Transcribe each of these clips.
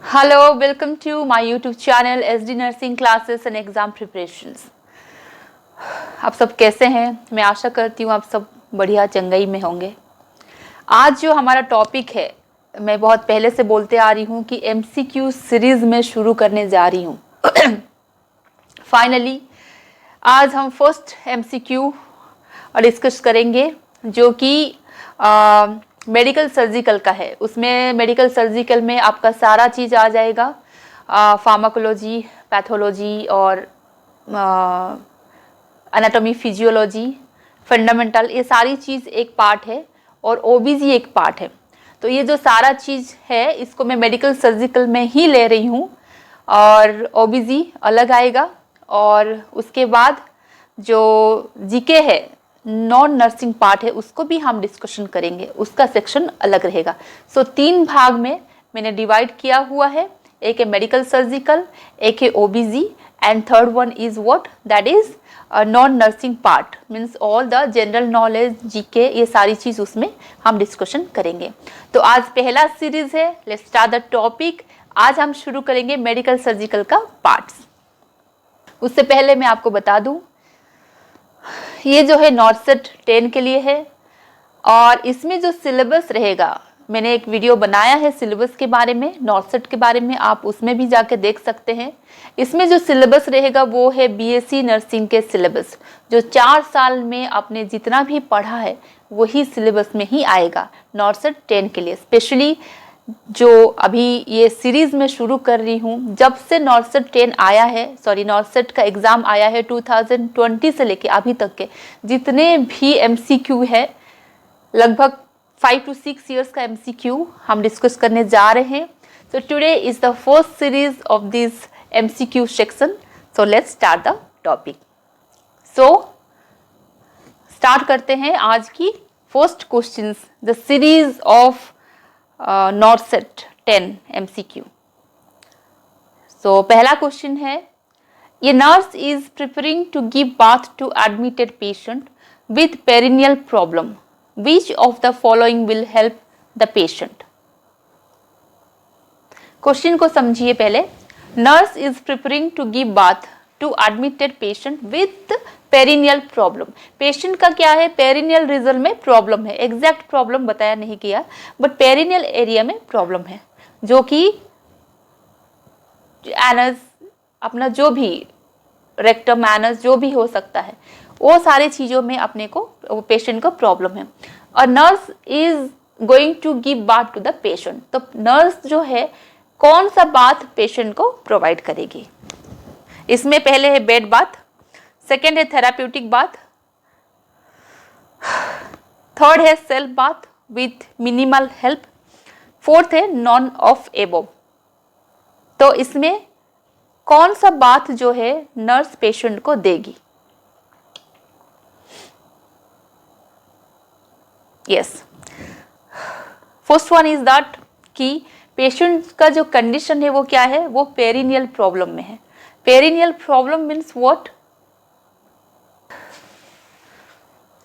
Hello, welcome to my YouTube channel SD Nursing Classes and Exam Preparations। आप सब कैसे हैं? मैं आशा करती हूँ आप सब बढ़िया चंगाई में होंगे। आज जो हमारा टॉपिक है, मैं बहुत पहले से बोलते आ रही हूँ कि MCQ सीरीज में शुरू करने जा रही हूँ। फाइनली आज हम फर्स्ट MCQ डिस्कस करेंगे जो कि मेडिकल सर्जिकल का है। उसमें मेडिकल सर्जिकल में आपका सारा चीज़ आ जाएगा, फार्माकोलॉजी, पैथोलॉजी और एनाटॉमी, फिजियोलॉजी, फंडामेंटल, ये सारी चीज़ एक पार्ट है और OBG एक पार्ट है। तो ये जो सारा चीज़ है इसको मैं मेडिकल सर्जिकल में ही ले रही हूँ और OBG अलग आएगा। और उसके बाद जो जीके है, नॉन नर्सिंग पार्ट है, उसको भी हम डिस्कशन करेंगे, उसका सेक्शन अलग रहेगा। सो 3 भाग में मैंने डिवाइड किया हुआ है। एक है मेडिकल सर्जिकल, एक है OBG and third one is what, that is non nursing part, means all the general knowledge, GK, ये सारी चीज़ उसमें हम डिस्कशन करेंगे। तो आज पहला सीरीज है, लेट्स स्टार्ट द टॉपिक। आज हम शुरू करेंगे मेडिकल सर्जिकल का पार्ट्स। उससे पहले मैं आपको बता दूं, ये जो है नॉर्सेट 10 के लिए है और इसमें जो सिलेबस रहेगा, मैंने एक वीडियो बनाया है सिलेबस के बारे में, नॉर्सेट के बारे में, आप उसमें भी जाके देख सकते हैं। इसमें जो सिलेबस रहेगा वो है BSc नर्सिंग के सिलेबस, जो 4 साल में आपने जितना भी पढ़ा है वही सिलेबस में ही आएगा नॉर्सेट 10 के लिए। स्पेशली जो अभी ये सीरीज में शुरू कर रही हूँ, जब से नॉर्सेट 10 आया है, सॉरी नॉर्सेट का एग्ज़ाम आया है 2020 से लेके अभी तक के जितने भी MCQ है, लगभग 5 to 6 years का MCQ हम डिस्कस करने जा रहे हैं। So today is the first series of this MCQ section. So let's start the topic. So start करते हैं आज की first questions, the series of NORCET 10 MCQ। So पहला क्वेश्चन है, ये nurse is preparing to give bath to admitted patient with perineal problem, which of the following will help the patient? Question को समझिए पहले। Nurse is preparing to give bath to admitted patient with perineal problem. Patient का क्या है, perineal region में problem है, exact problem बताया नहीं गया, बट पेरिनियल एरिया में प्रॉब्लम है, जो कि एनस, अपना जो भी रेक्टम, एनस, जो भी हो सकता है, वो सारी चीज़ों में अपने को, पेशेंट को प्रॉब्लम है। और nurse is going to give bath to the patient, तो नर्स जो है कौन सा बाथ पेशेंट को प्रोवाइड करेगी? इसमें पहले है बेड बाथ, सेकेंड है थेराप्यूटिक बाथ, थर्ड है self bath with minimal help, fourth है नॉन ऑफ एबोव। तो इसमें कौन सा बाथ जो है नर्स पेशेंट को देगी? Yes, first one is that कि पेशेंट का जो कंडीशन है वो क्या है, वो पेरिनियल प्रॉब्लम में है। Perineal problem means what?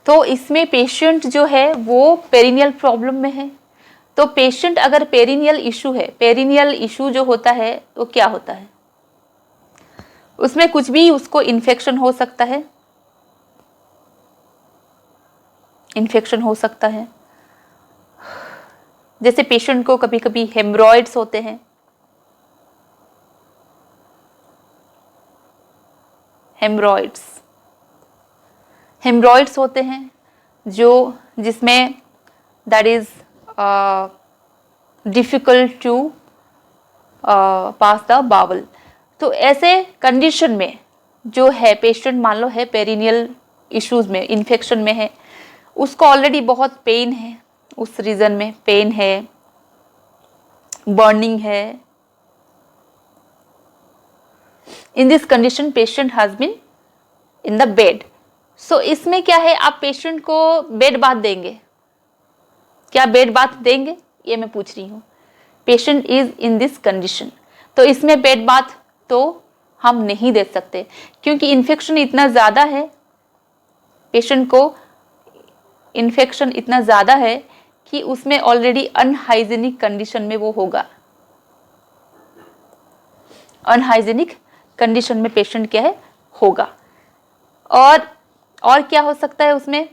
तो इसमें पेशेंट जो है वो पेरिनियल प्रॉब्लम में है। तो पेशेंट अगर पेरिनियल इशू है, पेरिनियल इशू जो होता है वो क्या होता है, उसमें कुछ भी, उसको इन्फेक्शन हो सकता है, इन्फेक्शन हो सकता है। जैसे पेशेंट को कभी कभी हेमरॉइड्स होते हैं, हेमरॉइड्स होते हैं जो, जिसमें that is difficult to pass the bowel. तो ऐसे कंडीशन में जो है पेशेंट, मान लो है पेरिनियल इश्यूज में, इन्फेक्शन में है, उसको ऑलरेडी बहुत पेन है, उस रीजन में पेन है, बर्निंग है। In this condition patient has been in the bed. So इसमें क्या है, आप पेशेंट को बेड बाथ देंगे क्या? बेड बाथ देंगे, ये मैं पूछ रही हूँ। Patient is in this condition, तो इसमें बेड बाथ तो हम नहीं दे सकते, क्योंकि इन्फेक्शन इतना ज़्यादा है, पेशेंट को इन्फेक्शन इतना ज़्यादा है कि उसमें ऑलरेडी अनहाइजीनिक कंडीशन में वो होगा। अनहाइजीनिक कंडीशन में पेशेंट क्या है होगा। और क्या हो सकता है उसमें,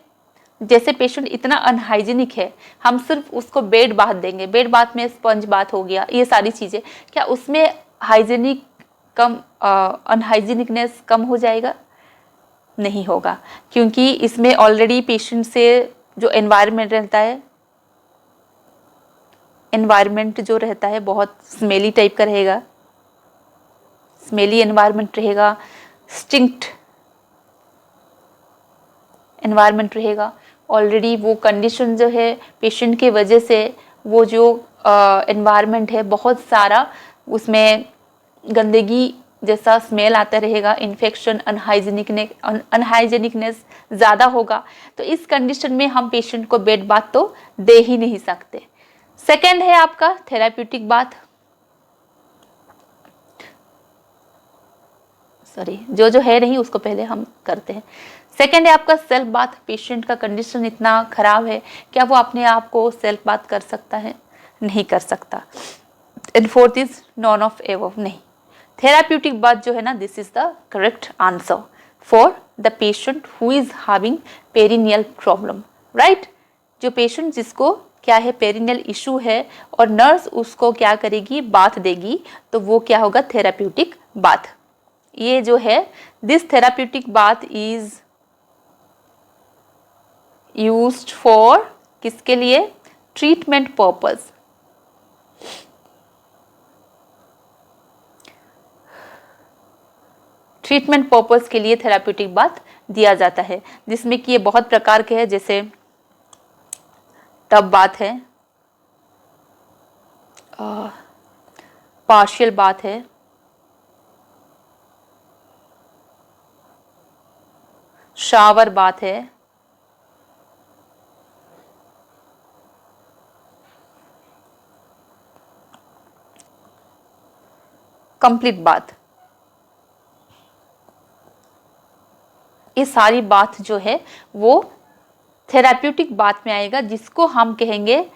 जैसे पेशेंट इतना अनहाइजीनिक है, हम सिर्फ उसको बेड बाथ देंगे, बेड बाथ में स्पंज बाथ हो गया, ये सारी चीज़ें, क्या उसमें हाइजीनिक कम अनहाइजीनिकनेस कम हो जाएगा? नहीं होगा, क्योंकि इसमें ऑलरेडी पेशेंट से जो एनवायरनमेंट रहता है, एनवायरनमेंट जो रहता है बहुत स्मेली टाइप का रहेगा, स्मेली एनवायरनमेंट रहेगा, स्टिंक्ट एनवायरनमेंट रहेगा। ऑलरेडी वो कंडीशन जो है पेशेंट के वजह से वो जो एनवायरनमेंट है बहुत सारा उसमें गंदगी जैसा स्मेल आता रहेगा, इन्फेक्शन अनहाइजीनिकनेस ज़्यादा होगा। तो इस कंडीशन में हम पेशेंट को बेड बाथ तो दे ही नहीं सकते। सेकेंड है आपका थेराप्यूटिक बाथ, सॉरी जो है नहीं उसको पहले हम करते हैं। सेकेंड है आपका सेल्फ बाथ। पेशेंट का कंडीशन इतना खराब है, क्या वो अपने आप को सेल्फ बाथ कर सकता है? नहीं कर सकता। And fourth is none of above, नहीं। थेराप्यूटिक बाथ जो है ना, this is the correct answer for the patient who is having perineal problem, right. जो पेशेंट जिसको क्या है पेरिनियल इशू है और नर्स उसको क्या करेगी, बाथ देगी, तो वो क्या होगा, थेराप्यूटिक बाथ। ये जो है this therapeutic bath is used for किसके लिए, ट्रीटमेंट पर्पस। ट्रीटमेंट पर्पस के लिए थेराप्यूटिक बाथ दिया जाता है, जिसमें कि ये बहुत प्रकार के हैं, जैसे टब बाथ है, पार्शियल बाथ है, शावर बाथ है, कंप्लीट बाथ। ये सारी बाथ जो है वो थेराप्यूटिक बाथ में आएगा, जिसको हम कहेंगे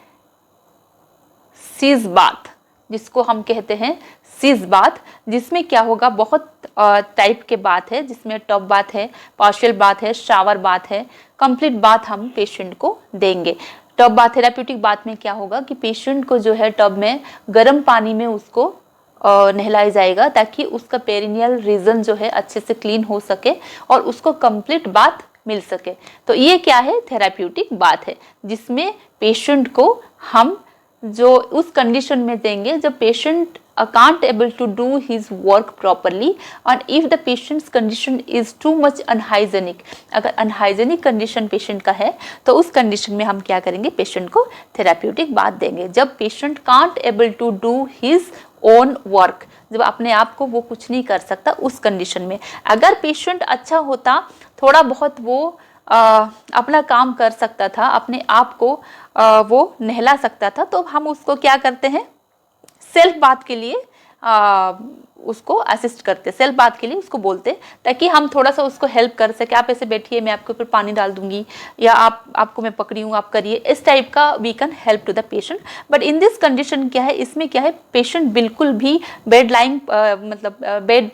सीज बाथ, जिसको हम कहते हैं सीज बाथ। जिसमें क्या होगा, बहुत टाइप के बाथ है, जिसमें टब बाथ है, पार्शियल बाथ है, शावर बाथ है, कंप्लीट बाथ हम पेशेंट को देंगे। टब बाथ, थेराप्यूटिक बाथ में क्या होगा कि पेशेंट को जो है टब में गर्म पानी में उसको नहलाया जाएगा, ताकि उसका पेरिनियल रीजन जो है अच्छे से क्लीन हो सके और उसको कंप्लीट बाथ मिल सके। तो ये क्या है, थेराप्यूटिक बाथ है, जिसमें पेशेंट को हम जो उस कंडीशन में देंगे जब patient can't able to do his work properly, and if the patient's condition is too much unhygienic, अगर अनहाइजेनिक कंडीशन पेशेंट का है तो उस कंडीशन में हम क्या करेंगे, पेशेंट को थेराप्यूटिक बाथ देंगे। जब patient can't able to do his own work, जब अपने आप को वो कुछ नहीं कर सकता, उस कंडीशन में अगर पेशेंट अच्छा होता, थोड़ा बहुत वो अपना काम कर सकता था, अपने आप को वो नहला सकता था, तो हम उसको क्या करते हैं, सेल्फ बाथ के लिए उसको असिस्ट करते, सेल्फ बाथ के लिए उसको बोलते, ताकि हम थोड़ा सा उसको हेल्प कर सके। आप ऐसे बैठिए, मैं आपके ऊपर पानी डाल दूंगी, या आपको मैं पकड़ी हूँ, आप करिए, इस टाइप का we can help to the patient. But in this condition क्या है, इसमें क्या है, पेशेंट बिल्कुल भी बेड लाइंग मतलब बेड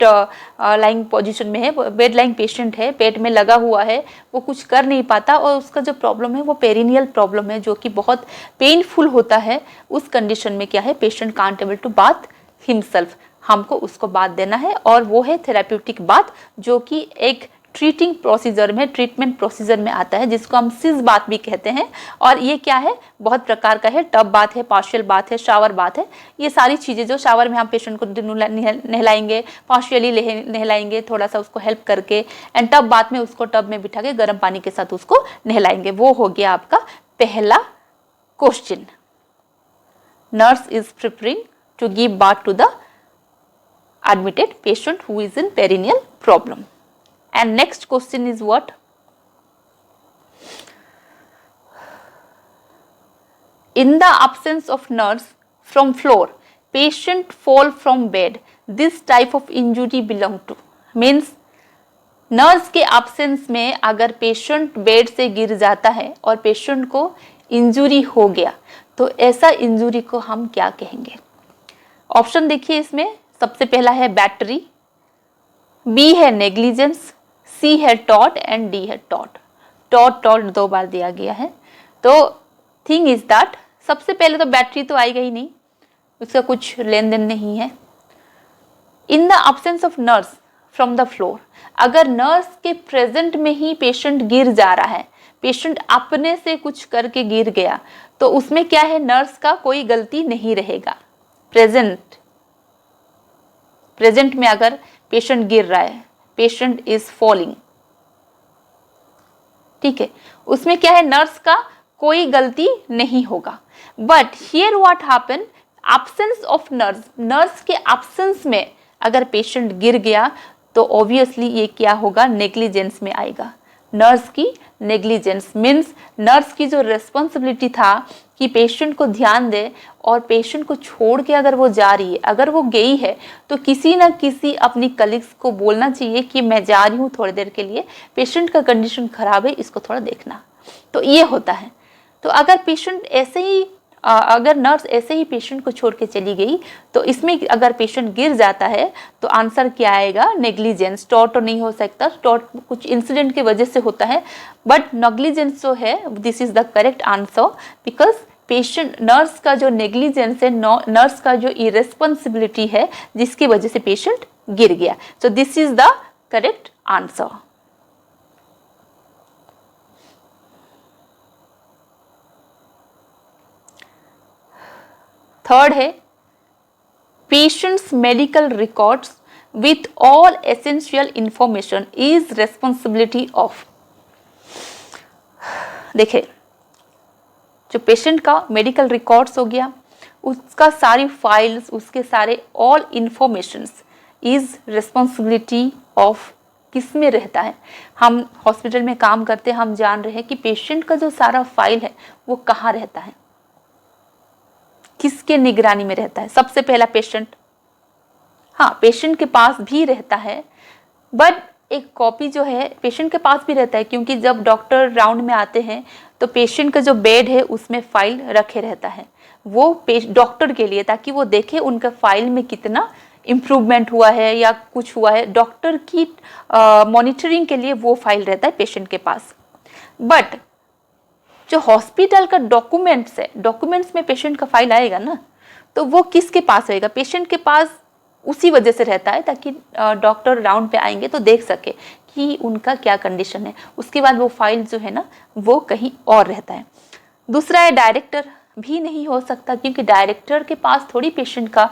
लाइंग पोजिशन में है, बेड लाइंग पेशेंट है, पेट में लगा हुआ है, वो कुछ कर नहीं पाता, और उसका जो प्रॉब्लम है वो पेरिनियल प्रॉब्लम है, जो कि बहुत पेनफुल होता है। उस कंडीशन में क्या है, patient can't able to bath himself, हमको उसको बाथ देना है, और वो है थेराप्यूटिक बाथ, जो कि एक ट्रीटिंग प्रोसीजर में, ट्रीटमेंट प्रोसीजर में आता है, जिसको हम सिज बाथ भी कहते हैं। और ये क्या है, बहुत प्रकार का है, टब बाथ है, पार्शियल बाथ है, शावर बाथ है। ये सारी चीज़ें जो शावर में हम पेशेंट को नहलाएंगे, पार्शियली नहलाएंगे, थोड़ा सा उसको हेल्प करके, एंड टब बाथ में उसको टब में बिठा के गर्म पानी के साथ उसको नहलाएंगे। वो हो गया आपका पहला question. Nurse is preparing to give bath to the admitted patient who is in perineal problem. And next question is what? In the absence of nurse from floor, patient fall from bed. This type of injury belong to, means nurse के absence में अगर patient bed से गिर जाता है और patient को injury हो गया, तो ऐसा इंजुरी को हम क्या कहेंगे? ऑप्शन देखिए इसमें, सबसे पहला है बैटरी, बी है नेग्लिजेंस, सी है टॉट एंड डी है टॉट। टॉट टॉट 2 बार दिया गया है। तो थिंग इज दैट सबसे पहले तो बैटरी तो आएगा ही नहीं, उसका कुछ लेन देन नहीं है। In the absence of nurse from the floor, अगर नर्स के प्रेजेंट में ही पेशेंट गिर जा रहा है, पेशेंट अपने से कुछ करके गिर गया, तो उसमें क्या है, नर्स का कोई गलती नहीं रहेगा। प्रेजेंट में अगर पेशेंट गिर रहा है, पेशेंट इज फॉलिंग, ठीक है, उसमें क्या है, नर्स का कोई गलती नहीं होगा। But here what happen, absence of nurse, nurse के एब्सेंस में अगर पेशेंट गिर गया तो ऑब्वियसली ये क्या होगा, नेग्लिजेंस में आएगा। नर्स की नेग्लिजेंस मीन्स नर्स की जो रिस्पॉन्सिबिलिटी था कि पेशेंट को ध्यान दे और पेशेंट को छोड़ के अगर वो जा रही है, अगर वो गई है तो किसी ना किसी अपनी कलीग्स को बोलना चाहिए कि मैं जा रही हूँ थोड़ी देर के लिए, पेशेंट का कंडीशन खराब है, इसको थोड़ा देखना। तो ये होता है। तो अगर पेशेंट ऐसे ही अगर नर्स ऐसे ही पेशेंट को छोड़ के चली गई तो इसमें अगर पेशेंट गिर जाता है तो आंसर क्या आएगा, नेग्लिजेंस। टॉट तो नहीं हो सकता, टॉट कुछ इंसिडेंट की वजह से होता है, बट नेग्लिजेंस जो है this is the correct answer, because patient nurse का जो नेग्लिजेंस है, नर्स का जो इरेस्पॉन्सिबिलिटी है जिसकी वजह से पेशेंट गिर गया। So this is the correct answer. Third है patient's medical records with all essential information is responsibility of. देखिए, जो पेशेंट का मेडिकल रिकॉर्ड्स हो गया, उसका सारी फाइल्स, उसके सारे all informations is responsibility of किस में रहता है। हम हॉस्पिटल में काम करते हैं, हम जान रहे हैं कि पेशेंट का जो सारा फाइल है वो कहाँ रहता है, किसके निगरानी में रहता है। सबसे पहला पेशेंट, हाँ पेशेंट के पास भी रहता है, बट एक कॉपी जो है पेशेंट के पास भी रहता है, क्योंकि जब डॉक्टर राउंड में आते हैं तो पेशेंट का जो बेड है उसमें फाइल रखे रहता है वो डॉक्टर के लिए, ताकि वो देखे उनका फाइल में कितना इम्प्रूवमेंट हुआ है या कुछ हुआ है, डॉक्टर की मॉनिटरिंग के लिए वो फाइल रहता है पेशेंट के पास। बट जो हॉस्पिटल का डॉक्यूमेंट्स है, डॉक्यूमेंट्स में पेशेंट का फाइल आएगा ना, तो वो किसके पास होएगा, पेशेंट के पास उसी वजह से रहता है ताकि डॉक्टर राउंड पे आएंगे तो देख सके कि उनका क्या कंडीशन है। उसके बाद वो फाइल जो है ना वो कहीं और रहता है। दूसरा है डायरेक्टर, भी नहीं हो सकता, क्योंकि डायरेक्टर के पास थोड़ी पेशेंट का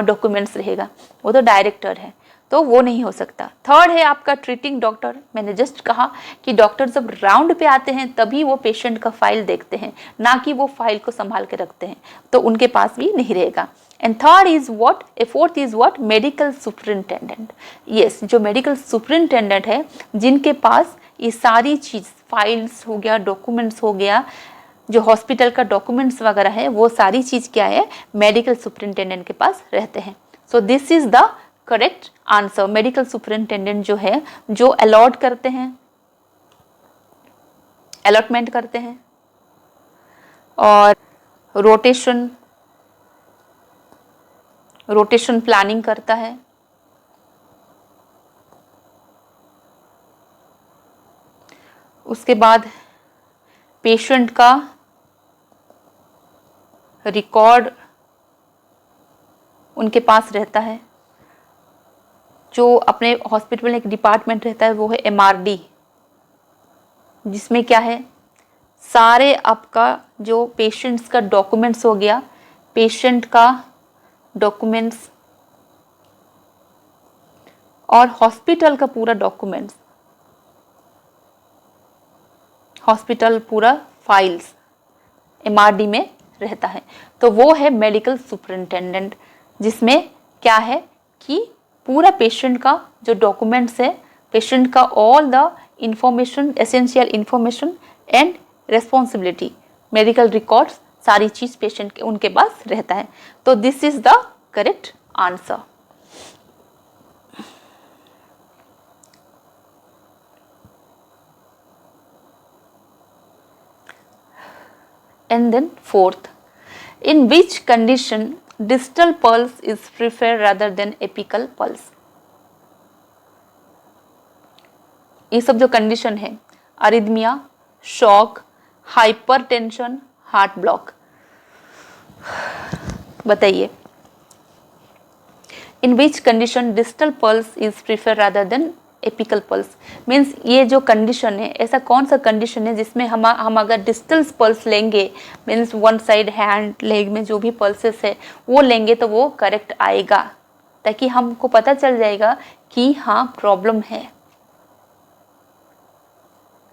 डॉक्यूमेंट्स रहेगा, वो तो डायरेक्टर है, तो वो नहीं हो सकता। थर्ड है आपका ट्रीटिंग डॉक्टर। मैंने जस्ट कहा कि डॉक्टर जब राउंड पे आते हैं तभी वो पेशेंट का फाइल देखते हैं, ना कि वो फाइल को संभाल के रखते हैं, तो उनके पास भी नहीं रहेगा। And third is what, fourth is what, medical superintendent. Yes, जो मेडिकल सुपरिंटेंडेंट है जिनके पास ये सारी चीज, फाइल्स हो गया, डॉक्यूमेंट्स हो गया, जो हॉस्पिटल का डॉक्यूमेंट्स वगैरह है, वो सारी चीज क्या है, मेडिकल सुपरिंटेंडेंट के पास रहते हैं। सो this is the correct answer. Medical superintendent जो है, जो अलॉट करते हैं, अलॉटमेंट करते हैं और रोटेशन प्लानिंग करता है, उसके बाद पेशेंट का रिकॉर्ड उनके पास रहता है। जो अपने हॉस्पिटल में एक डिपार्टमेंट रहता है वो है एमआरडी, जिसमें क्या है, सारे आपका जो पेशेंट्स का डॉक्यूमेंट्स हो गया, पेशेंट का डॉक्यूमेंट्स और हॉस्पिटल का पूरा डॉक्यूमेंट्स, हॉस्पिटल पूरा फाइल्स एमआरडी में रहता है, तो वो है मेडिकल सुपरिंटेंडेंट, जिसमें क्या है कि पूरा पेशेंट का जो डॉक्यूमेंट्स है, पेशेंट का all the information, essential information and responsibility, medical records, सारी चीज पेशेंट के उनके पास रहता है। तो this is the correct answer. And then fourth, in which condition distal pulse is preferred rather than apical pulse? ये सब जो कंडीशन है, arrhythmia, shock, hypertension, heart block, बताइए in which condition distal pulse is prefer rather than apical pulse? Means ये जो condition है, ऐसा कौन सा कंडीशन है जिसमें हम अगर डिस्टल पल्स लेंगे, means one side hand leg में जो भी पल्सेस है वो लेंगे तो वो करेक्ट आएगा, ताकि हमको पता चल जाएगा कि हाँ प्रॉब्लम है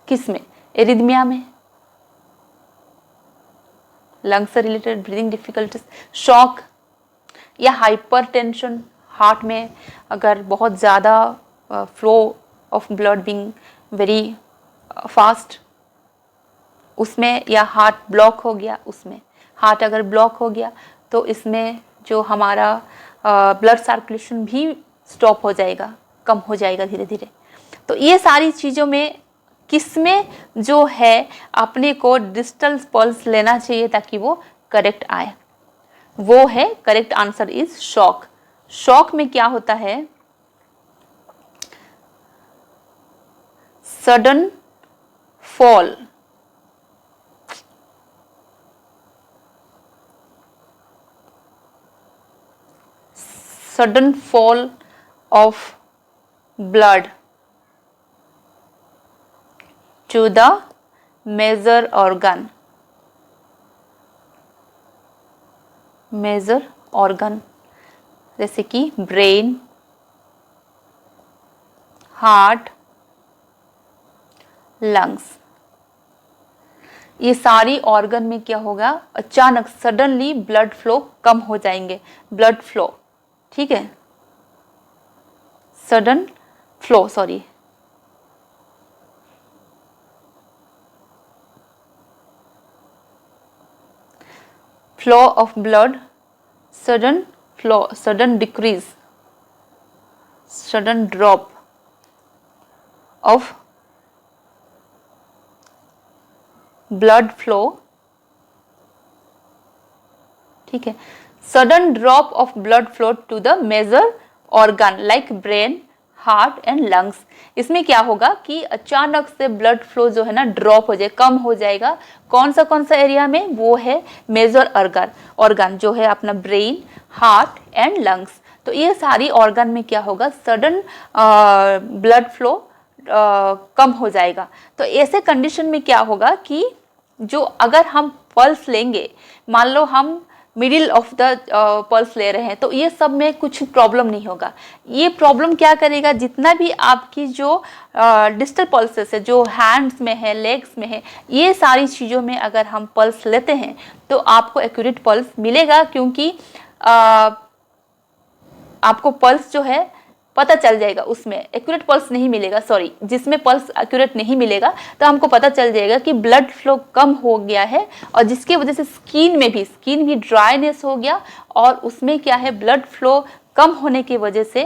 किस में, एरिथमिया में, लंग्स से रिलेटेड, ब्रीदिंग डिफिकल्टीज, शॉक या हाइपरटेंशन, हार्ट में अगर बहुत ज़्यादा flow of blood being very fast उसमें, या हार्ट ब्लॉक हो गया उसमें, हार्ट अगर ब्लॉक हो गया तो इसमें जो हमारा ब्लड सर्कुलेशन भी स्टॉप हो जाएगा, कम हो जाएगा धीरे धीरे। तो ये सारी चीज़ों में किसमें जो है अपने को डिस्टल पल्स लेना चाहिए ताकि वो करेक्ट आए, वो है correct answer is shock. Shock में क्या होता है, sudden fall, sudden fall of blood to the major organ, major organ जैसे कि ब्रेन, हार्ट, लंग्स, ये सारी ऑर्गन में क्या होगा, अचानक सडनली ब्लड फ्लो कम हो जाएंगे, ब्लड फ्लो, ठीक है, sudden flow, sorry flow of blood, sudden flow, sudden decrease, sudden drop of blood flow, ठीक है, sudden drop of blood flow to the major organ like brain, heart and lungs. इसमें क्या होगा कि अचानक से ब्लड फ्लो जो है ना ड्रॉप हो जाए, कम हो जाएगा, कौन सा एरिया में, वो है मेजर ऑर्गन जो है अपना ब्रेन, हार्ट एंड लंग्स। तो ये सारी ऑर्गन में क्या होगा, सडन ब्लड फ्लो कम हो जाएगा। तो ऐसे कंडीशन में क्या होगा कि जो अगर हम पल्स लेंगे, मान लो हम मिडिल ऑफ द पल्स ले रहे हैं, तो ये सब में कुछ प्रॉब्लम नहीं होगा। ये प्रॉब्लम क्या करेगा, जितना भी आपकी जो डिस्टल पल्सेस है, जो हैंड्स में है, लेग्स में है, ये सारी चीज़ों में अगर हम पल्स लेते हैं तो आपको एक्यूरेट पल्स मिलेगा, क्योंकि आपको पल्स जो है पता चल जाएगा, उसमें एक्यूरेट पल्स नहीं मिलेगा, सॉरी, जिसमें पल्स एक्यूरेट नहीं मिलेगा तो हमको पता चल जाएगा कि ब्लड फ्लो कम हो गया है, और जिसकी वजह से स्किन भी ड्राइनेस हो गया, और उसमें क्या है, ब्लड फ्लो कम होने की वजह से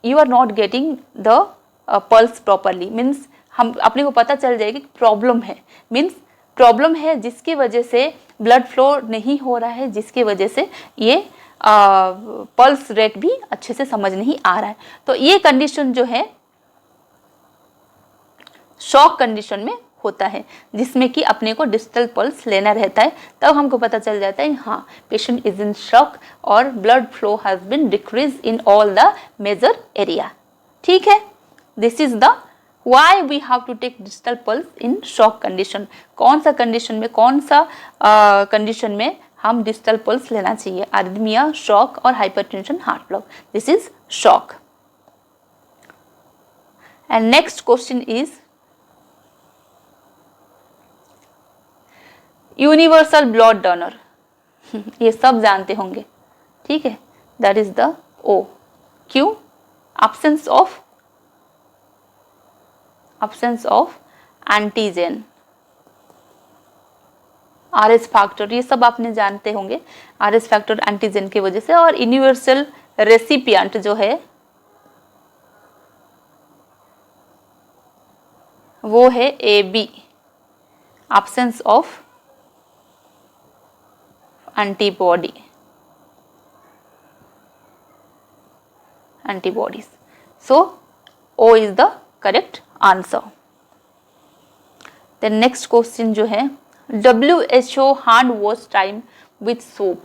you are not getting the pulse properly, means हम अपने को पता चल जाएगा कि प्रॉब्लम है, मीन्स प्रॉब्लम है जिसकी वजह से ब्लड फ्लो नहीं हो रहा है, जिसकी वजह से ये पल्स रेट भी अच्छे से समझ नहीं आ रहा है। तो ये कंडीशन जो है शॉक कंडीशन में होता है, जिसमें कि अपने को डिस्टल पल्स लेना रहता है, तब हमको पता चल जाता है हाँ पेशेंट इज इन शॉक और blood flow has been decrease in all the major area. ठीक है, this is the why we have to take distal pulse in shock condition. कौन सा कंडीशन में, कौन सा कंडीशन में हम डिस्टल पल्स लेना चाहिए, आर्दमिया, शॉक और hypertension, heart block. This is shock. And next question is universal blood donor. ये सब जानते होंगे, ठीक है, दैट इज द ओ। क्यों? absence of antigen, RS factor, ये सब आपने जानते होंगे, आरएस फैक्टर एंटीजन की वजह से। और यूनिवर्सल रेसिपिएंट जो है वो है AB, absence of antibody. antibodies. So O is the correct answer. The next question जो है WHO hand wash time with soap.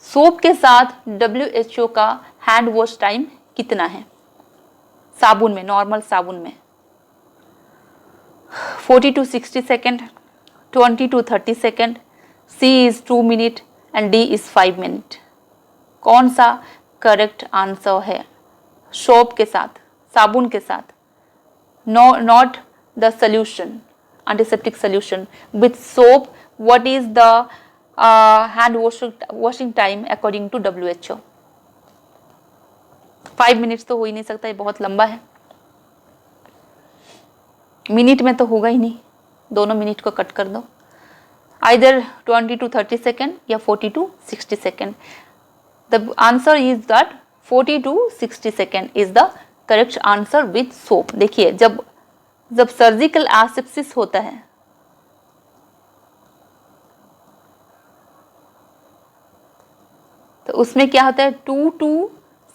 Soap के साथ WHO का हैंड वॉश टाइम कितना है? साबुन में, नॉर्मल साबुन में 40 to 60 second, 20 to 30 second, C is 2 minute and D is 5 minute. कौन सा करेक्ट आंसर है? सोप के साथ, साबुन के साथ, not the solution, antiseptic solution. With soap what is the hand washing time according to WHO? 5 minutes तो हो ही नहीं सकता, ये बहुत लंबा है. मिनट में तो होगा ही नहीं, दोनों मिनट को कट कर दो. आइदर 20 to 30 सेकेंड या 40 to 60 second. The answer is that 40 to 60 second is the correct answer with soap. देखिए जब सर्जिकल एसेप्सिस होता है तो उसमें क्या होता है 2 to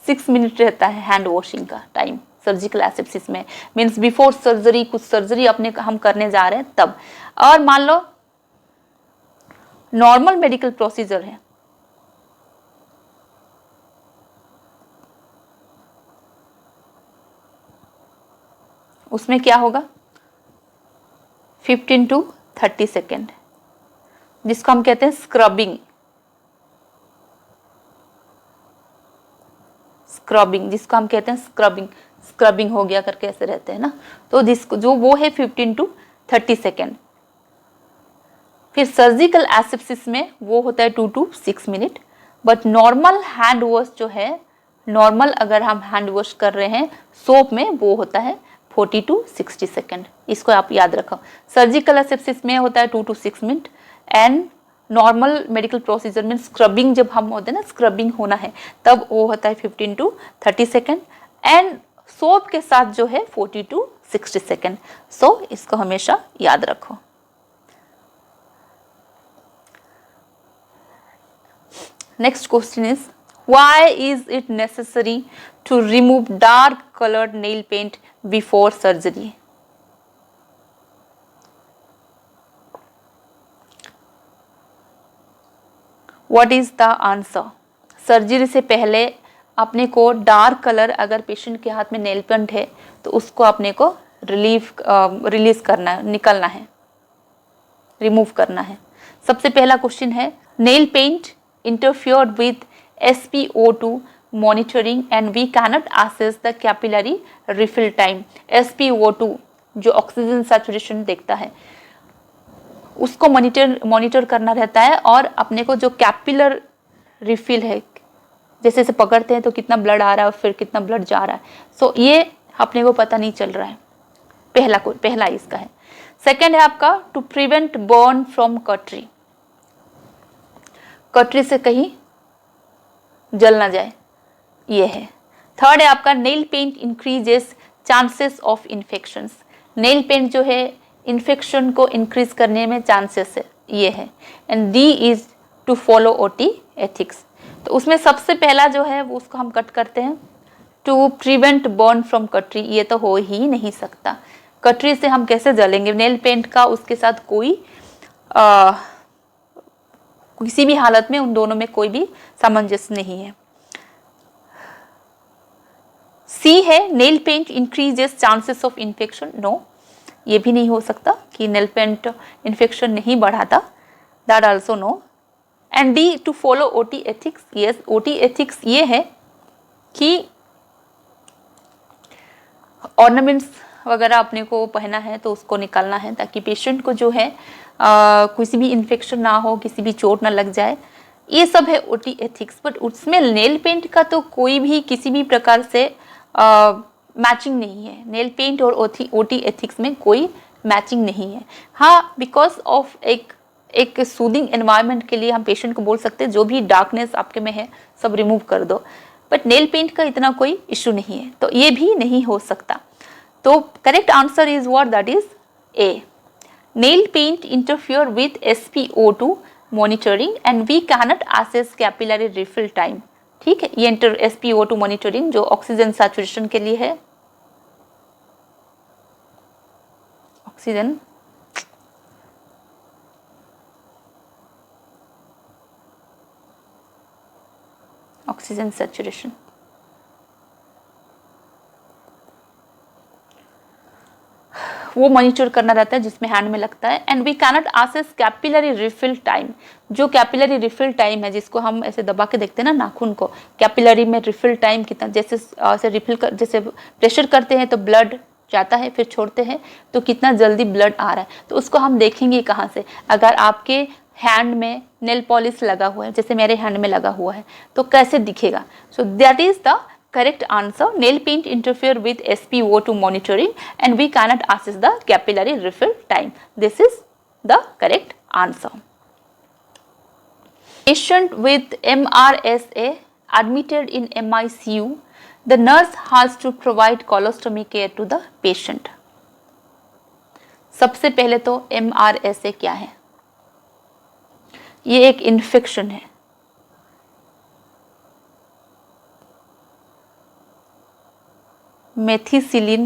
6 मिनट रहता है हैंड वॉशिंग का टाइम सर्जिकल एसेप्सिस में. मीन्स बिफोर सर्जरी, कुछ सर्जरी अपने हम करने जा रहे हैं तब. और मान लो नॉर्मल मेडिकल प्रोसीजर है, उसमें क्या होगा 15 to 30 सेकेंड, जिसको हम कहते हैं स्क्रबिंग. जिसको हम कहते हैं स्क्रबिंग हो गया करके ऐसे रहते हैं ना. तो जिसको जो वो है 15 to 30 सेकेंड. फिर सर्जिकल एसेप्सिस में वो होता है 2 to 6 minute. But normal hand wash जो है, नॉर्मल अगर हम हैंड वॉश कर रहे हैं सोप में, वो होता है 40 to 60 सेकेंड. इसको आप याद रखो. सर्जिकल एसेप्सिस में होता है 2 to 6 minute and normal medical procedure में स्क्रबिंग जब हम होते हैं ना, स्क्रबिंग होना है तब वो होता है 15 to 30 सेकेंड एंड सोप के साथ जो है 40 to 60 सेकेंड. सो इसको हमेशा याद रखो. Next question is why is it necessary to remove dark colored nail paint before surgery? What is the answer? Surgery से पहले अपने को डार्क कलर, अगर पेशेंट के हाथ में नेल पेंट है तो उसको अपने को रिलीज करना है, निकलना है, रिमूव करना है. सबसे पहला क्वेश्चन है nail paint interfered with SpO2 monitoring and we cannot assess the capillary refill time. SpO2 जो ऑक्सीजन सैचुरेशन देखता है उसको मॉनिटर करना रहता है और अपने को जो कैपिलर रिफिल है, जैसे जैसे पकड़ते हैं तो कितना ब्लड आ रहा है और फिर कितना ब्लड जा रहा है, सो ये अपने को पता नहीं चल रहा है. पहला इसका है. सेकेंड है आपका टू प्रिवेंट बर्न फ्रॉम कटरी. कटरी से कहीं जल ना जाए, ये है. थर्ड है आपका nail paint increases chances of infections. Nail paint जो है इन्फेक्शन को इंक्रीज करने में चांसेस है, ये है. And D is to follow OT ethics. तो उसमें सबसे पहला जो है वो उसको हम कट करते हैं टू प्रिवेंट बर्न फ्रॉम कटरी. ये तो हो ही नहीं सकता. कटरी से हम कैसे जलेंगे? नेल पेंट का उसके साथ कोई किसी भी हालत में उन दोनों में कोई भी सामंजस्य नहीं है. सी है nail paint increases chances of infection. No, ये भी नहीं हो सकता कि नेल पेंट इन्फेक्शन नहीं बढ़ाता. That also no. And D to follow OT ethics. Yes, OT ethics ये है कि ऑर्नामेंट्स वगैरह अपने को पहना है तो उसको निकालना है ताकि पेशेंट को जो है किसी भी इन्फेक्शन ना हो, किसी भी चोट ना लग जाए. ये सब है OT एथिक्स. बट उसमें नेल पेंट का तो कोई भी किसी भी प्रकार से मैचिंग नहीं है. नेल पेंट और OT एथिक्स में कोई मैचिंग नहीं है. हाँ, बिकॉज ऑफ एक सूदिंग एनवायरनमेंट के लिए हम पेशेंट को बोल सकते हैं जो भी डार्कनेस आपके में है सब रिमूव कर दो. बट नेल पेंट का इतना कोई इशू नहीं है, तो ये भी नहीं हो सकता. तो correct answer is what? That is A. Nail paint interfere with SpO2 monitoring and we cannot assess capillary refill time. ठीक है, ये इंटर SpO2 मॉनिटरिंग जो ऑक्सीजन सैचुरेशन के लिए है, ऑक्सीजन सैचुरेशन। वो मॉनिटर करना रहता है जिसमें हैंड में लगता है। And we cannot assess capillary refill time, जो कैपिलरी रिफिल टाइम है जिसको हम ऐसे दबा के देखते हैं ना नाखून को, कैपिलरी में रिफिल टाइम कितना, जैसे रिफिल कर, जैसे प्रेशर करते हैं तो ब्लड जाता है फिर छोड़ते हैं तो कितना जल्दी ब्लड आ रहा है, तो उसको हम देखेंगे कहाँ से। अगर आपके हैंड में नेल पॉलिश लगा हुआ है, जैसे मेरे हैंड में लगा हुआ है, तो कैसे दिखेगा। So that is the correct answer. Nail paint interfere with SpO2 monitoring and we cannot assess the capillary refill time. This is the correct answer. Patient with MRSA admitted in MICU, the nurse has to provide colostomy care to the patient. सबसे पहले तो MRSA क्या है? ये एक infection है। Methicillin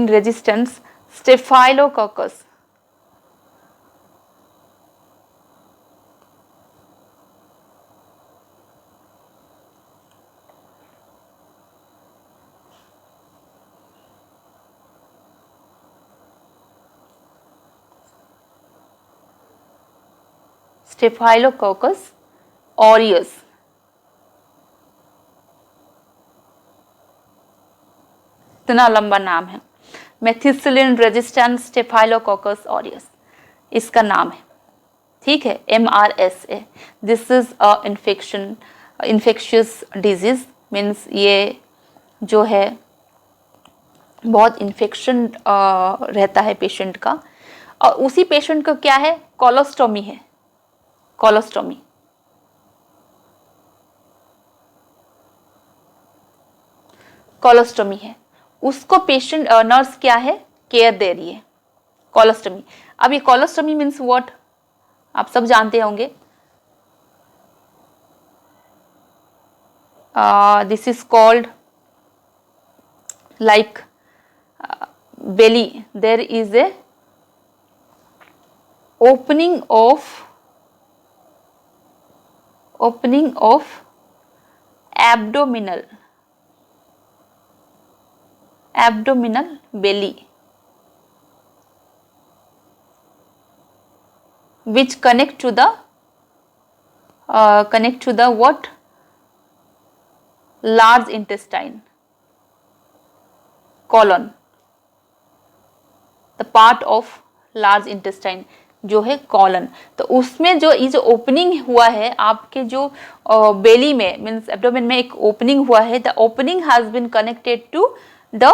resistance staphylococcus. Staphylococcus aureus. इतना लंबा नाम है, मेथिसिलिन रेजिस्टेंट स्टेफाइलोकोकस ऑरियस इसका नाम है, ठीक है। MRSA, this is a infectious disease, means ये जो है बहुत इन्फेक्शन रहता है पेशेंट का, और उसी पेशेंट को क्या है, कोलोस्टोमी है। कोलोस्टोमी है, उसको पेशेंट नर्स क्या है, केयर दे रही है, कोलोस्टोमी। अब ये कोलोस्टोमी मीन्स व्हाट, आप सब जानते होंगे। This is called like belly, there is a opening of abdominal belly which connect to the what, large intestine, colon, the part of large intestine जो है कॉलन। तो उसमें जो ये जो ओपनिंग हुआ है आपके जो बेली में, मीन्स एब्डोमेन में एक ओपनिंग हुआ है, the opening has been connected to the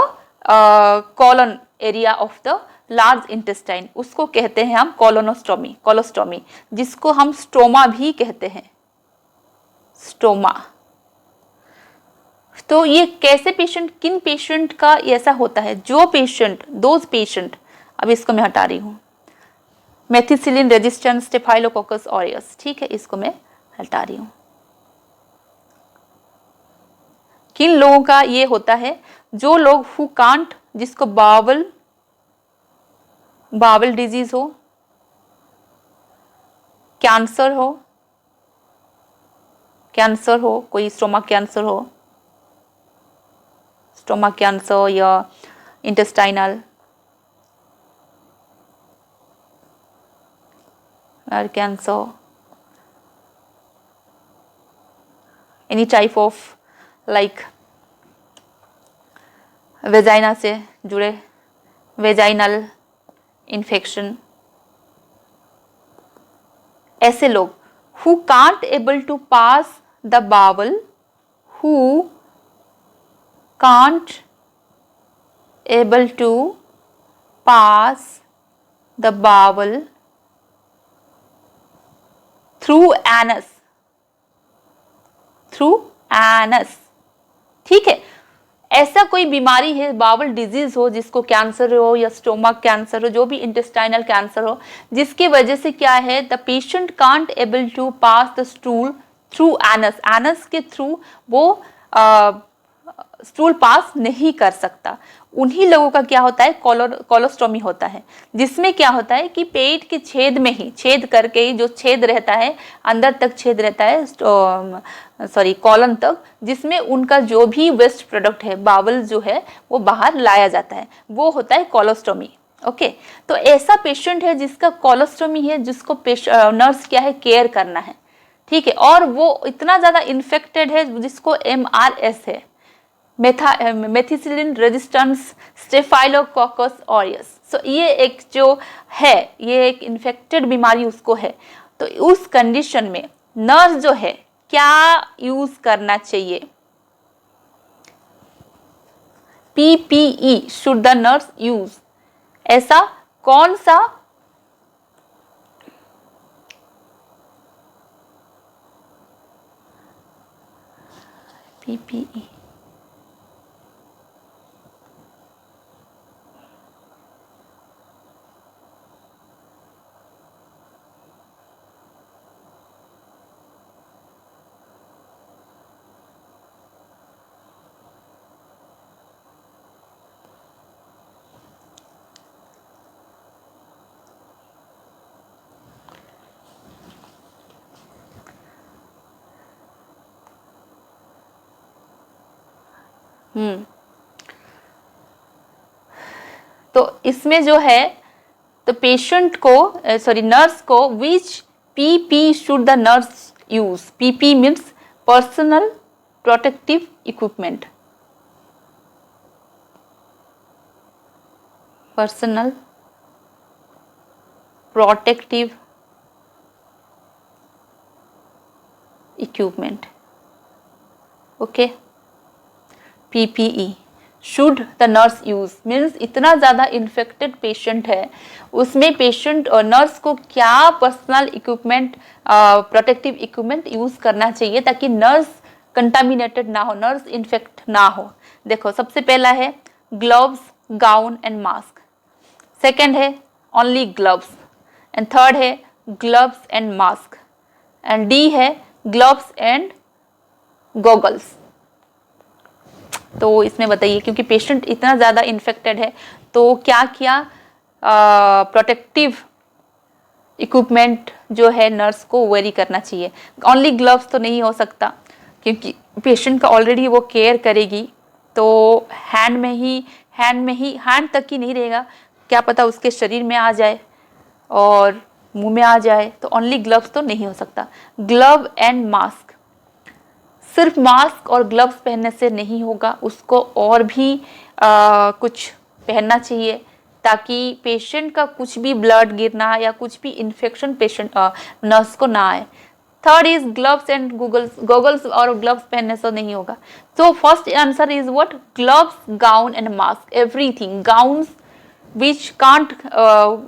colon area of the large intestine, उसको कहते हैं हम कोलोस्टोमी, जिसको हम स्टोमा भी कहते हैं, स्टोमा। तो ये कैसे पेशेंट, किन पेशेंट का ऐसा होता है, जो पेशेंट, दोज पेशेंट, अब इसको मैं हटा रही हूँ, मेथिसिलिन रेजिस्टेंट स्टेफाइलोकोकस ऑरियस, ठीक है, इसको मैं हटा रही हूँ। किन लोगों का ये होता है, जो लोग हु कांट, जिसको बावल डिजीज हो, कैंसर हो, कोई स्टोमक कैंसर या intestinal cancer, any type of like vagina से जुड़े वेजाइनल इन्फेक्शन, ऐसे लोग who can't able to pass the bowel, who can't able to pass the bowel through anus, ठीक है। ऐसा कोई बीमारी है, बावल डिजीज हो, जिसको कैंसर हो या स्टोमक कैंसर हो, जो भी इंटेस्टाइनल कैंसर हो, जिसकी वजह से क्या है, the patient can't able to pass the stool through anus, anus के थ्रू वो स्टूल पास नहीं कर सकता, उन्हीं लोगों का क्या होता है, कोलोस्टोमी होता है, जिसमें क्या होता है कि पेट के छेद में ही, छेद करके ही जो छेद रहता है, अंदर तक छेद रहता है, सॉरी कॉलन तक, जिसमें उनका जो भी वेस्ट प्रोडक्ट है, बावल जो है वो बाहर लाया जाता है, वो होता है कोलोस्टोमी। ओके, तो ऐसा पेशेंट है जिसका कोलोस्टोमी है, जिसको नर्स क्या है, केयर करना है, ठीक है, और वो इतना ज़्यादा इन्फेक्टेड है जिसको MRS है, मेथिसिलिन रेजिस्टेंस स्टेफाइलोकोकस ऑरियस। सो ये एक जो है, ये एक इन्फेक्टेड बीमारी उसको है, तो उस कंडीशन में नर्स जो है क्या यूज करना चाहिए, PPE should the nurse use, ऐसा कौन सा PPE? तो इसमें जो है, तो पेशेंट को, सॉरी नर्स को, विच PP should the nurse use, PP means personal protective equipment, personal protective equipment, okay, PPE should the nurse use means इतना ज़्यादा इन्फेक्टेड पेशेंट है, उसमें पेशेंट और नर्स को क्या personal equipment, protective equipment use करना चाहिए ताकि नर्स कंटामिनेटेड ना हो, नर्स इन्फेक्ट ना हो। देखो, सबसे पहला है gloves, gown and mask, second है ओनली ग्लव्स, एंड थर्ड है gloves and mask, and D है ग्लव्स एंड गॉगल्स। तो इसमें बताइए, क्योंकि पेशेंट इतना ज़्यादा इन्फेक्टेड है, तो क्या क्या प्रोटेक्टिव इक्विपमेंट जो है नर्स को वेरी करना चाहिए। ओनली ग्लव्स तो नहीं हो सकता, क्योंकि पेशेंट का ऑलरेडी वो केयर करेगी, तो हैंड तक ही नहीं रहेगा, क्या पता उसके शरीर में आ जाए और मुंह में आ जाए, तो ओनली ग्लव्स तो नहीं हो सकता। ग्लव एंड मास्क, सिर्फ मास्क और ग्लव्स पहनने से नहीं होगा, उसको और भी कुछ पहनना चाहिए ताकि पेशेंट का कुछ भी ब्लड गिरना या कुछ भी इन्फेक्शन पेशेंट नर्स को ना आए। Third is gloves and goggles और ग्लव्स पहनने से नहीं होगा। तो first answer is what, gloves, gown and mask, everything, gowns which can't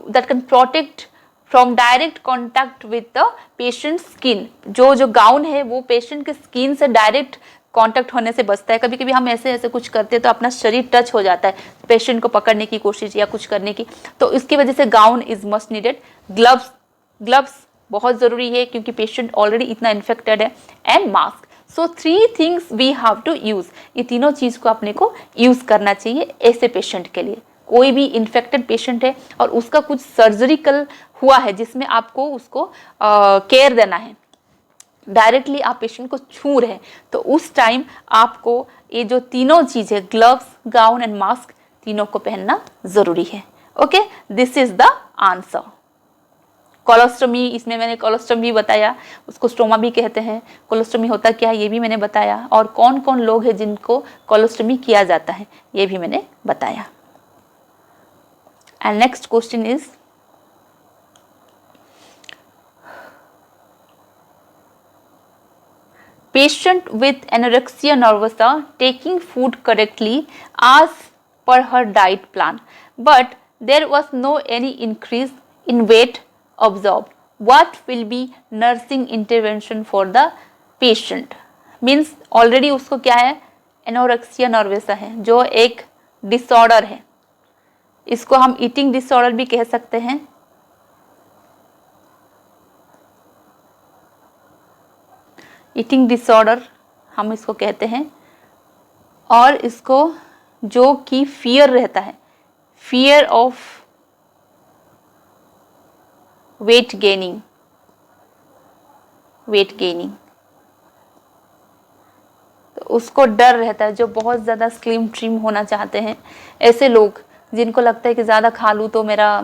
that can protect from direct contact with the patient skin। जो गाउन है वो पेशेंट के स्किन से डायरेक्ट कांटेक्ट होने से बचता है। कभी कभी हम ऐसे कुछ करते हैं तो अपना शरीर टच हो जाता है पेशेंट को पकड़ने की कोशिश या कुछ करने की, तो इसकी वजह से gown is must needed. Gloves बहुत ज़रूरी है क्योंकि पेशेंट ऑलरेडी इतना इन्फेक्टेड है, and mask. So 3 things we have to use, ये तीनों चीज़ को अपने को यूज़ करना चाहिए ऐसे पेशेंट के लिए। कोई भी इन्फेक्टेड पेशेंट है और उसका कुछ सर्जरिकल हुआ है जिसमें आपको उसको केयर देना है, डायरेक्टली आप पेशेंट को छू रहे हैं, तो उस टाइम आपको ये जो तीनों चीज़ें, ग्लव्स, गाउन एंड मास्क, तीनों को पहनना ज़रूरी है। Okay, this is the answer. Colostomy, इसमें मैंने कोलोस्टोमी बताया, उसको स्टोमा भी कहते हैं। कोलोस्टोमी होता क्या है ये भी मैंने बताया, और कौन कौन लोग हैं जिनको कोलोस्टोमी किया जाता है ये भी मैंने बताया। And next question is, patient with anorexia nervosa taking food correctly as per her diet plan, but there was no any increase in weight observed. What will be nursing intervention for the patient? Means already उसको क्या है, anorexia nervosa है, जो एक disorder है। इसको हम eating disorder भी कह सकते हैं। ईटिंग डिसऑर्डर हम इसको कहते हैं। और इसको जो कि फियर रहता है, फियर ऑफ वेट गेनिंग, तो उसको डर रहता है। जो बहुत ज़्यादा स्लिम ट्रिम होना चाहते हैं, ऐसे लोग जिनको लगता है कि ज़्यादा खा लूँ तो मेरा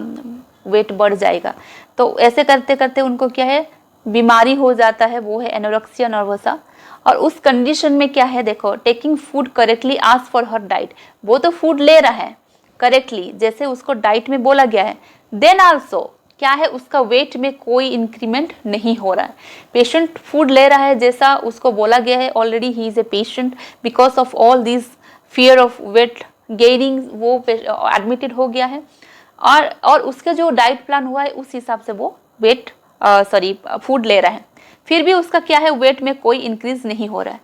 वेट बढ़ जाएगा, तो ऐसे करते करते उनको क्या है, बीमारी हो जाता है, वो है एनोरेक्सिया नर्वोसा। और उस कंडीशन में क्या है, देखो, टेकिंग फूड करेक्टली आज फॉर हर डाइट, वो तो फूड ले रहा है करेक्टली जैसे उसको डाइट में बोला गया है, देन आल्सो क्या है, उसका वेट में कोई इंक्रीमेंट नहीं हो रहा है। पेशेंट फूड ले रहा है जैसा उसको बोला गया है, already he is a patient, because of all this fear of weight gaining वो एडमिटेड हो गया है। और उसका जो डाइट प्लान हुआ है उस हिसाब से वो वेट फूड ले रहा है, फिर भी उसका क्या है, वेट में कोई इंक्रीज नहीं हो रहा है।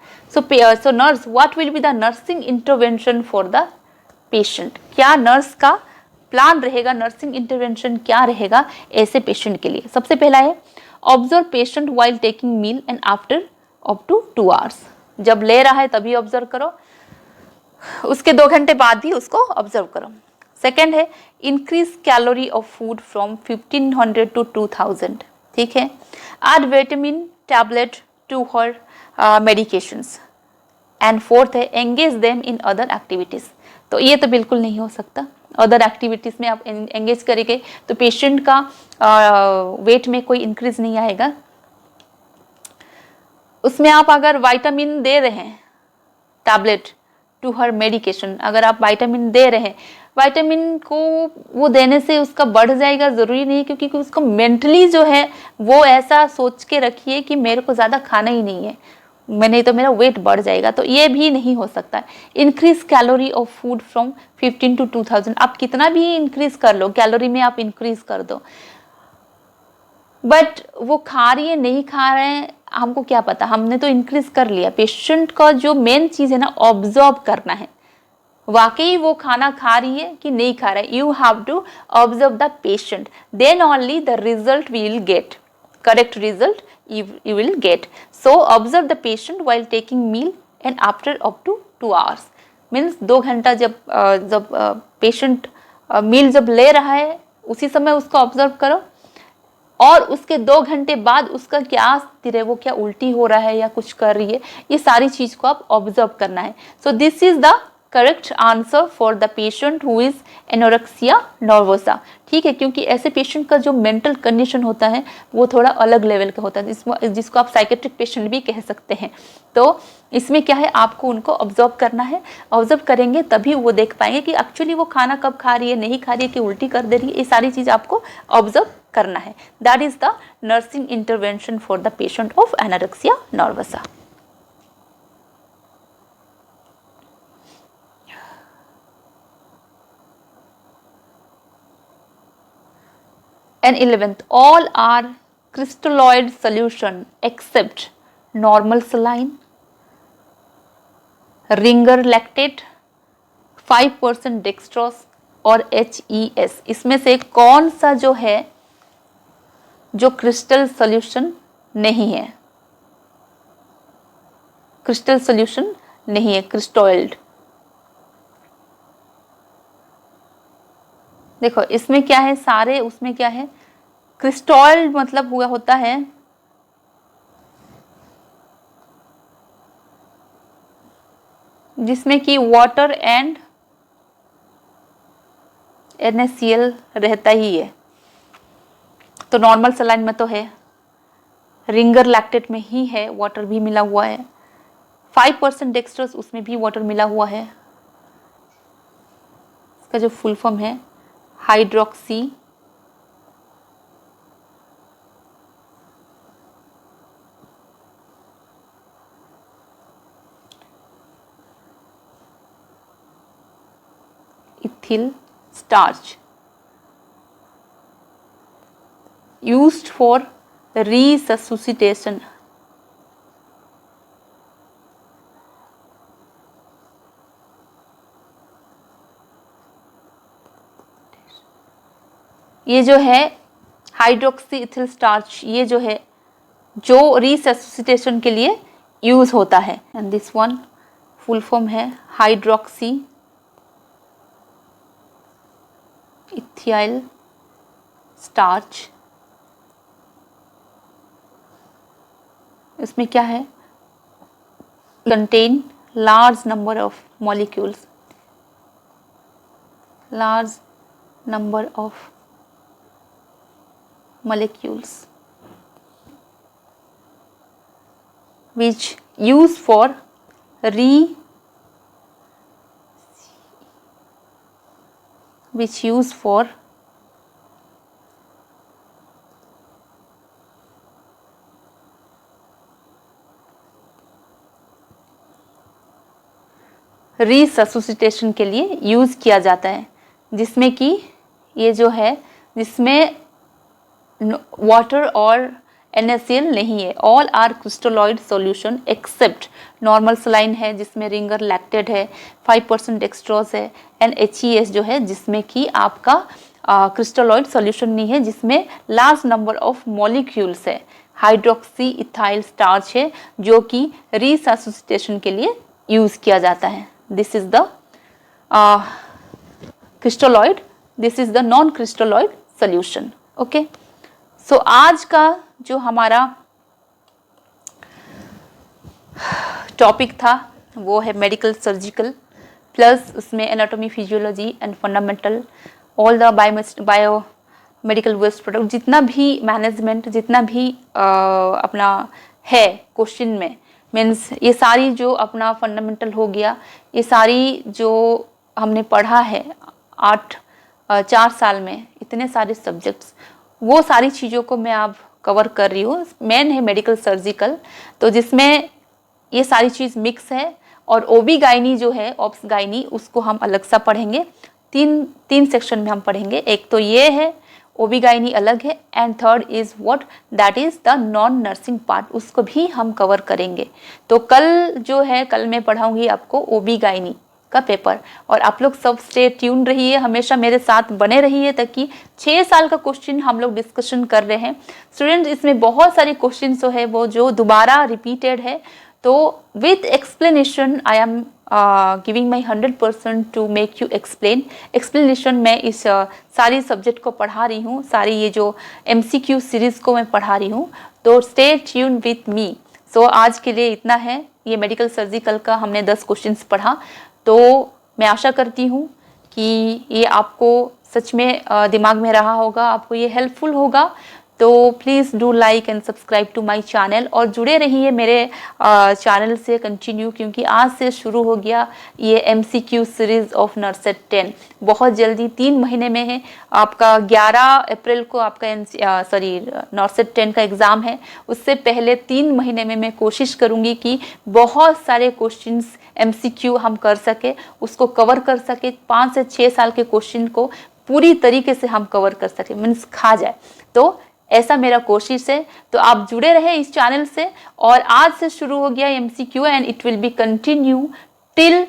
So nurse, what will be the nursing intervention for the patient, क्या नर्स का प्लान रहेगा, नर्सिंग इंटरवेंशन क्या रहेगा ऐसे पेशेंट के लिए। सबसे पहला है, observe patient while taking meal and after up to 2 hours, जब ले रहा है तभी ऑब्जर्व करो, उसके 2 घंटे बाद भी उसको ऑब्जर्व करो। सेकेंड है, increase calorie of food from 1500 to 2000, ठीक है। Add vitamin tablet to her medications. And fourth है, engage them in other activities. तो ये तो बिल्कुल नहीं हो सकता, अदर एक्टिविटीज में आप एंगेज करेंगे तो पेशेंट का वेट में कोई इंक्रीज नहीं आएगा। उसमें आप अगर विटामिन दे रहे हैं, टैबलेट टू हर मेडिकेशन, अगर आप विटामिन दे रहे हैं, विटामिन को वो देने से उसका बढ़ जाएगा ज़रूरी नहीं, क्योंकि उसको मेंटली जो है वो ऐसा सोच के रखिए कि मेरे को ज़्यादा खाना ही नहीं है, मैं नहीं तो मेरा वेट बढ़ जाएगा, तो ये भी नहीं हो सकता। Increase calorie of food from 15 to 2000, आप कितना भी इंक्रीज कर लो, कैलोरी में आप इंक्रीज कर दो, बट वो खा रही है नहीं खा रहे हैं हमको क्या पता, हमने तो इंक्रीज कर लिया। पेशेंट का जो मेन चीज है ना, ऑब्जर्व करना है, वाकई वो खाना खा रही है कि नहीं खा रहा है। You have to observe the patient, then only the result we will get, correct result you will get. So observe the patient while taking meal and after up to 2 hours, means 2 घंटा जब patient मील जब ले रहा है उसी समय उसको observe करो, और उसके 2 घंटे बाद उसका क्या स्थिति है, वो क्या उल्टी हो रहा है या कुछ कर रही है, ये सारी चीज को आप ऑब्जर्व करना है। सो this is the correct answer for the patient who is anorexia nervosa, ठीक है। क्योंकि ऐसे पेशेंट का जो मेंटल कंडीशन होता है वो थोड़ा अलग लेवल का होता है, जिसको आप साइकेट्रिक पेशेंट भी कह सकते हैं। तो इसमें क्या है, आपको उनको ऑब्जर्व करना है, ऑब्जर्व करेंगे तभी वो देख पाएंगे कि एक्चुअली वो खाना कब खा रही है, नहीं खा रही है, कि उल्टी कर दे रही है, ये सारी चीज़ आपको ऑब्जर्व करना है। That is the nursing intervention for the patient of anorexia nervosa. And 11th, all are crystalloid solution except normal saline, ringer lactate, 5% dextrose और HES। इसमें से कौन सा जो है जो क्रिस्टल सॉल्यूशन नहीं है, क्रिस्टल सॉल्यूशन नहीं है, क्रिस्टॉइल्ड। देखो इसमें क्या है, सारे उसमें क्या है, क्रिस्टॉल मतलब हुआ होता है जिसमें कि वाटर एंड NaCl रहता ही है। तो नॉर्मल सलाइन में तो है, रिंगर लैक्टेट में ही है, वाटर भी मिला हुआ है, 5% डेक्स्ट्रोस उसमें भी वाटर मिला हुआ है। इसका जो फुल फॉर्म है hydroxy ethyl starch, used for resuscitation। ये जो है हाइड्रोक्सी इथिल स्टार्च, ये जो है जो रिससिटेशन के लिए यूज होता है। And this one full form है हाइड्रोक्सी इथिल स्टार्च। इसमें क्या है, contain large number of molecules, large number of molecules which use for resuscitation के लिए यूज किया जाता है, जिसमें कि ये जो है जिसमें वाटर और NaCl नहीं है। All are crystalloid solution except normal saline है जिसमें रिंगर लैक्टेड है, 5% डेक्सट्रोज है, एंड HES जो है जिसमें कि आपका क्रिस्टलॉइड सॉल्यूशन नहीं है, जिसमें लार्ज नंबर ऑफ मॉलिक्यूल्स है। हाइड्रोक्सी इथाइल स्टार्च है जो कि रिससिटेशन के लिए यूज किया जाता है। This is the crystalloid, this is the non crystalloid solution. Okay, so आज का जो हमारा टॉपिक था वो है मेडिकल सर्जिकल, प्लस उसमें anatomy physiology and fundamental, all the bio medical waste product, जितना भी मैनेजमेंट, जितना भी अपना है क्वेश्चन में, मीन्स ये सारी जो अपना फंडामेंटल हो गया, ये सारी जो हमने पढ़ा है 4 साल में, इतने सारे सब्जेक्ट्स, वो सारी चीज़ों को मैं अब कवर कर रही हूँ। मेन है मेडिकल सर्जिकल, तो जिसमें ये सारी चीज़ मिक्स है। और ओबी गायनी जो है, ऑब्स गायनी, उसको हम अलग सा पढ़ेंगे। तीन सेक्शन में हम पढ़ेंगे। एक तो ये है ओबी गायनी अलग है, and third is what, that is the non nursing part, उसको भी हम कवर करेंगे। तो कल जो है, कल मैं पढ़ाऊंगी आपको ओबी गायनी का पेपर, और आप लोग सब स्टे ट्यून रहिए, हमेशा मेरे साथ बने रहिए, ताकि 6 साल का क्वेश्चन हम लोग डिस्कशन कर रहे हैं। स्टूडेंट, इसमें बहुत सारे क्वेश्चन जो है वो जो दोबारा रिपीटेड है, तो with explanation I am giving my 100% to make you explanation. मैं इस सारी सब्जेक्ट को पढ़ा रही हूँ, सारी ये जो MCQ सीरीज को मैं पढ़ा रही हूँ, तो स्टे ट्यून विथ मी। सो आज के लिए इतना है। ये मेडिकल सर्जिकल का हमने 10 क्वेश्चंस पढ़ा, तो मैं आशा करती हूँ कि ये आपको सच में दिमाग में रहा होगा, आपको ये हेल्पफुल होगा। तो please do like and subscribe to my channel, और जुड़े रहिए मेरे चैनल से कंटिन्यू, क्योंकि आज से शुरू हो गया ये MCQ सीरीज़ ऑफ नर्सेट 10। बहुत जल्दी 3 महीने में है आपका, 11 अप्रैल को आपका नर्सेट 10 का एग्ज़ाम है। उससे पहले 3 महीने में मैं कोशिश करूँगी कि बहुत सारे क्वेश्चंस MCQ हम कर सके, उसको कवर कर सके, 5 से 6 साल के क्वेश्चन को पूरी तरीके से हम कवर कर सके, मीन्स खा जाए। तो ऐसा मेरा कोशिश है। तो आप जुड़े रहे इस चैनल से, और आज से शुरू हो गया MCQ and it will be continue till